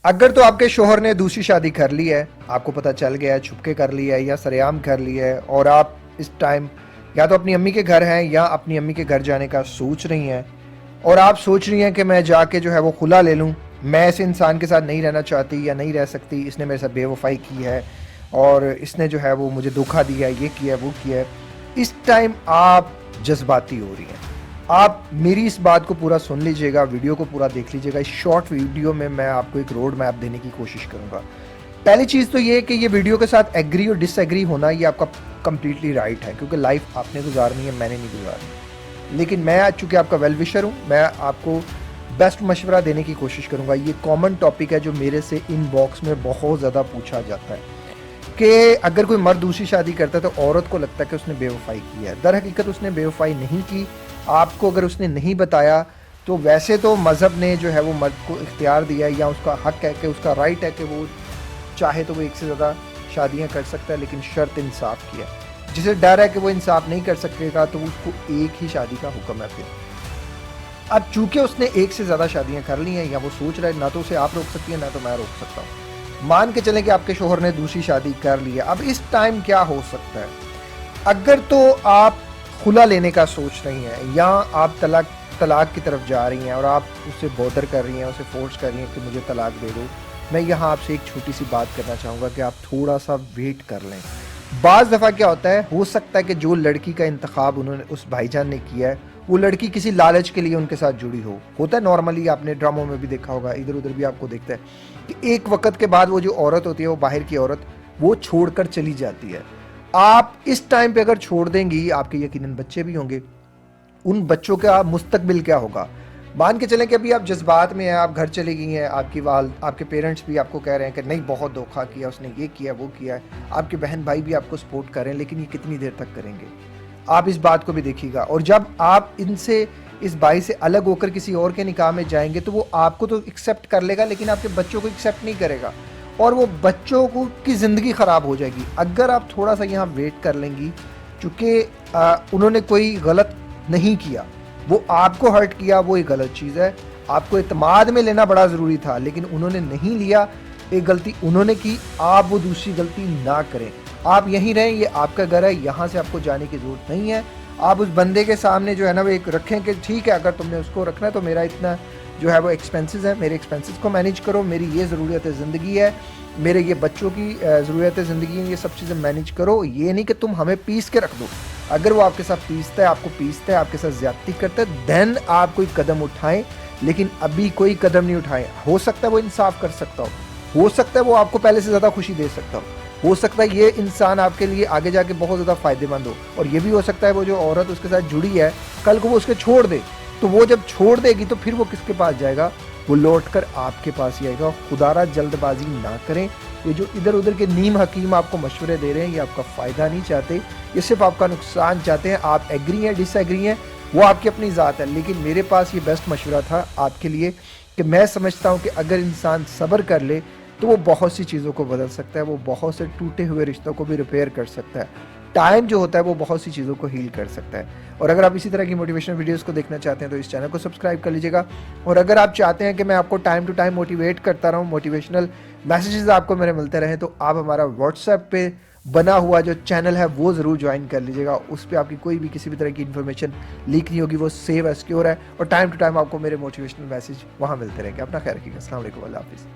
اگر تو آپ کے شوہر نے دوسری شادی کر لی ہے، آپ کو پتہ چل گیا ہے، چھپکے کر لی ہے یا سریعام کر لی ہے، اور آپ اس ٹائم یا تو اپنی امی کے گھر ہیں یا اپنی امی کے گھر جانے کا سوچ رہی ہیں، اور آپ سوچ رہی ہیں کہ میں جا کے جو ہے وہ خلا لے لوں، میں ایسے انسان کے ساتھ نہیں رہنا چاہتی یا نہیں رہ سکتی، اس نے میرے ساتھ بے وفائی کی ہے اور اس نے جو ہے وہ مجھے دھوکہ دیا ہے، یہ کیا ہے وہ کیا ہے، اس ٹائم آپ جذباتی ہو رہی ہیں. آپ میری اس بات کو پورا سن لیجئے گا، ویڈیو کو پورا دیکھ لیجئے گا. اس شارٹ ویڈیو میں میں آپ کو ایک روڈ میپ دینے کی کوشش کروں گا. پہلی چیز تو یہ کہ یہ ویڈیو کے ساتھ ایگری اور ڈس ایگری ہونا یہ آپ کا کمپلیٹلی رائٹ ہے، کیونکہ لائف آپ نے گزارنی ہے، میں نے نہیں گزارنی. لیکن میں چونکہ آپ کا ویل وشر ہوں، میں آپ کو بیسٹ مشورہ دینے کی کوشش کروں گا. یہ کامن ٹاپک ہے جو میرے سے ان باکس میں بہت زیادہ پوچھا جاتا ہے کہ اگر کوئی مرد دوسری شادی کرتا ہے تو عورت کو لگتا ہے کہ اس نے بے وفائی کی ہے. در حقیقت اس نے بے وفائی نہیں کی. آپ کو اگر اس نے نہیں بتایا تو ویسے تو مذہب نے جو ہے وہ مرد کو اختیار دیا ہے یا اس کا حق ہے کہ اس کا رائٹ ہے کہ وہ چاہے تو وہ ایک سے زیادہ شادیاں کر سکتا ہے، لیکن شرط انصاف کی ہے. جسے ڈر ہے کہ وہ انصاف نہیں کر سکے گا تو اس کو ایک ہی شادی کا حکم ہے. پھر اب چونکہ اس نے ایک سے زیادہ شادیاں کر لی ہیں یا وہ سوچ رہا ہے، نہ تو اسے آپ روک سکتی ہیں نہ تو میں روک سکتا ہوں. مان کے چلیں کہ آپ کے شوہر نے دوسری شادی کر لی ہے. اب اس ٹائم کیا ہو سکتا ہے؟ اگر تو آپ خلا لینے کا سوچ رہی ہیں یا آپ طلاق کی طرف جا رہی ہیں اور آپ اسے بودر کر رہی ہیں، اسے فورس کر رہی ہیں کہ مجھے طلاق دے دو، میں یہاں آپ سے ایک چھوٹی سی بات کرنا چاہوں گا کہ آپ تھوڑا سا ویٹ کر لیں. بعض دفعہ کیا ہوتا ہے، ہو سکتا ہے کہ جو لڑکی کا انتخاب انہوں نے اس بھائی جان نے کیا ہے وہ لڑکی کسی لالچ کے لیے ان کے ساتھ جڑی ہو. ہوتا ہے نارملی، آپ نے ڈراموں میں بھی دیکھا ہوگا، ادھر ادھر بھی آپ کو دیکھتا ہے کہ ایک وقت کے بعد وہ جو عورت ہوتی ہے، وہ باہر کی عورت، وہ چھوڑ کر چلی جاتی ہے. آپ اس ٹائم پہ اگر چھوڑ دیں گی، آپ کے یقیناً بچے بھی ہوں گے، ان بچوں کا مستقبل کیا ہوگا؟ مان کے چلیں کہ ابھی آپ جذبات میں ہیں، آپ گھر چلی گئی ہیں، آپ کے پیرنٹس بھی آپ کو کہہ رہے ہیں کہ نہیں بہت دھوکہ کیا اس نے، یہ کیا وہ کیا ہے، آپ کے بہن بھائی بھی آپ کو سپورٹ کر رہے ہیں، لیکن یہ کتنی دیر تک کریں گے؟ آپ اس بات کو بھی دیکھیے گا. اور جب آپ اس بھائی سے الگ ہو کر کسی اور کے نکاح میں جائیں گے تو وہ آپ کو تو ایکسیپٹ کر لے گا، لیکن آپ کے بچوں کو ایکسیپٹ نہیں کرے گا اور وہ بچوں کی زندگی خراب ہو جائے گی. اگر آپ تھوڑا سا یہاں ویٹ کر لیں گی، چونکہ انہوں نے کوئی غلط نہیں کیا، وہ آپ کو ہرٹ کیا، وہ ایک غلط چیز ہے. آپ کو اعتماد میں لینا بڑا ضروری تھا، لیکن انہوں نے نہیں لیا، ایک غلطی انہوں نے کی. آپ وہ دوسری غلطی نہ کریں. آپ یہیں رہیں، یہ آپ کا گھر ہے، یہاں سے آپ کو جانے کی ضرورت نہیں ہے. آپ اس بندے کے سامنے جو ہے نا وہ ایک رکھیں کہ ٹھیک ہے، اگر تم نے اس کو رکھنا ہے تو میرا اتنا جو ہے وہ ایکسپینسز ہے، میرے ایکسپینسز کو مینیج کرو، میری یہ ضروریات زندگی ہے، میرے یہ بچوں کی ضروریات زندگی ہیں، یہ سب چیزیں مینیج کرو. یہ نہیں کہ تم ہمیں پیس کے رکھ دو. اگر وہ آپ کے ساتھ پیستا ہے، آپ کو پیستا ہے، آپ کے ساتھ زیادتی کرتا ہے، دین آپ کوئی قدم اٹھائیں، لیکن ابھی کوئی قدم نہیں اٹھائیں. ہو سکتا ہے وہ انصاف کر سکتا ہو سکتا ہے وہ آپ کو پہلے سے زیادہ خوشی دے سکتا ہو سکتا ہے یہ انسان آپ کے لیے آگے جا کے بہت زیادہ فائدے مند ہو، اور یہ بھی ہو سکتا ہے وہ جو عورت اس کے ساتھ جڑی ہے کل کو وہ اس کے چھوڑ دے، تو وہ جب چھوڑ دے گی تو پھر وہ کس کے پاس جائے گا؟ وہ لوٹ کر آپ کے پاس ہی آئے گا. خدا را جلد بازی نہ کریں. یہ جو ادھر ادھر کے نیم حکیم آپ کو مشورے دے رہے ہیں، یہ آپ کا فائدہ نہیں چاہتے، یہ صرف آپ کا نقصان چاہتے ہیں. آپ ایگری ہیں ڈس ایگری ہیں، وہ آپ کی اپنی ذات ہے، لیکن میرے پاس یہ بیسٹ مشورہ تھا آپ کے لیے کہ میں سمجھتا ہوں کہ اگر انسان صبر کر لے تو وہ بہت سی چیزوں کو بدل سکتا ہے، وہ بہت سے ٹوٹے ہوئے رشتوں کو بھی ریپیئر کر سکتا ہے. ٹائم جو ہوتا ہے وہ بہت سی چیزوں کو ہیل کر سکتا ہے. اور اگر آپ اسی طرح کی موٹیویشنل ویڈیوز کو دیکھنا چاہتے ہیں تو اس چینل کو سبسکرائب کر لیجیے گا. اور اگر آپ چاہتے ہیں کہ میں آپ کو ٹائم ٹو ٹائم موٹیویٹ کرتا رہوں، موٹیویشنل میسیجز آپ کو میرے ملتے رہیں، تو آپ ہمارا واٹس ایپ پہ بنا ہوا جو چینل ہے وہ ضرور جوائن کر لیجیے گا. اس پہ آپ کی کوئی بھی کسی بھی طرح کی انفارمیشن لیک نہیں ہوگی، وہ سیو ہے، سیکیور ہے، اور ٹائم ٹو ٹائم آپ کو میرے موٹیویشنل میسیج وہاں ملتے رہیں گے. اپنا خیال رکھیے گا. السلام علیکم، اللہ حافظ.